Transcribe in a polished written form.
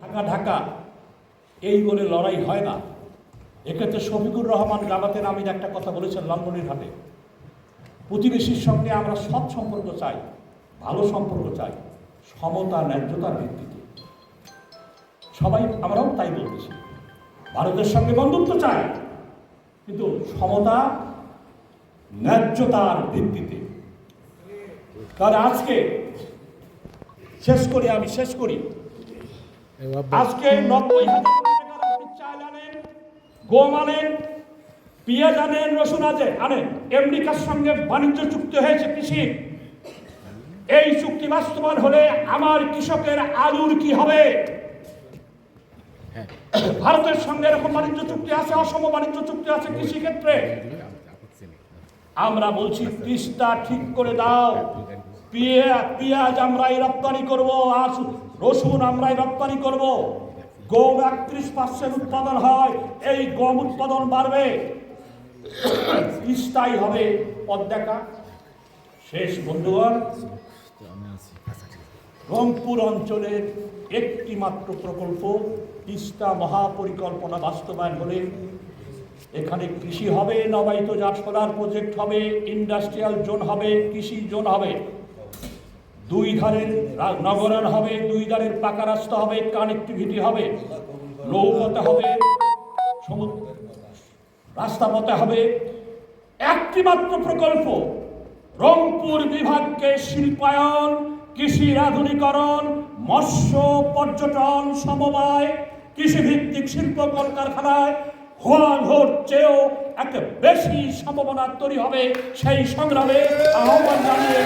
ঢাকা ঢাকা এই বলে লড়াই হয় না। এক্ষেত্রে শফিকুর রহমান গাবাতের আমির একটা কথা বলেছেন লালমনিরহাটে, প্রতিবেশীর সঙ্গে আমরা সৎ সম্পর্ক চাই, ভালো সম্পর্ক চাই, সমতা ন্যায্যতার ভিত্তিতে। সবাই আমরাও তাই বলতেছি, ভারতের সঙ্গে বন্ধুত্ব চাই, কিন্তু সমতা ন্যায্যতার ভিত্তিতে। তাহলে আজকে শেষ করি আজকে 90,000 টাকার আপনি চাল আনেন, গম আনেন, পেঁয়াজ আনেন, রসুন আনেন, আমেরিকার সঙ্গে বাণিজ্য চুক্তি হয়েছে কৃষি। এই চুক্তি বাস্তবায়ন হলে আমার কৃষকের আলুর কি হবে? ভারতের সঙ্গে এরকম বাণিজ্য চুক্তি আছে, অসম বাণিজ্য চুক্তি আছে কৃষি ক্ষেত্রে। আমরা বলছি তিস্তা ঠিক করে দাও, পেঁয়াজ আমরাই রপ্তানি করব, আর রসুন আমরাই রপ্তানি করব। গম 31% উৎপাদন হয়, এই গম উৎপাদন বাড়বে, স্থায়ী হবে পথ দেখা। শেষ বন্ধুগণ, রংপুর অঞ্চলের একটি মাত্র প্রকল্প তিস্তা মহাপরিকল্পনা বাস্তবায়ন হলে এখানে কৃষি হবে, নবায়িতজাত সোলার প্রজেক্ট হবে, ইন্ডাস্ট্রিয়াল জোন হবে, কৃষি জোন হবে, দুই ধারের নগরায়ণ হবে, দুই ধারের পাকা রাস্তা হবে, কানেক্টিভিটি হবে, নৌপথে হবে, রাস্তা পথে হবে। একটি মাত্র প্রকল্প রংপুর বিভাগকে শিল্পায়ন, কৃষির আধুনিকরণ, মৎস্য পর্যটন সমবায়, কৃষিভিত্তিক শিল্প কলকারখানায় হোয়াঘোর চেয়েও একটা বেশি সম্ভাবনা তৈরি হবে। সেই সংগ্রামে আহ্বান জানিয়ে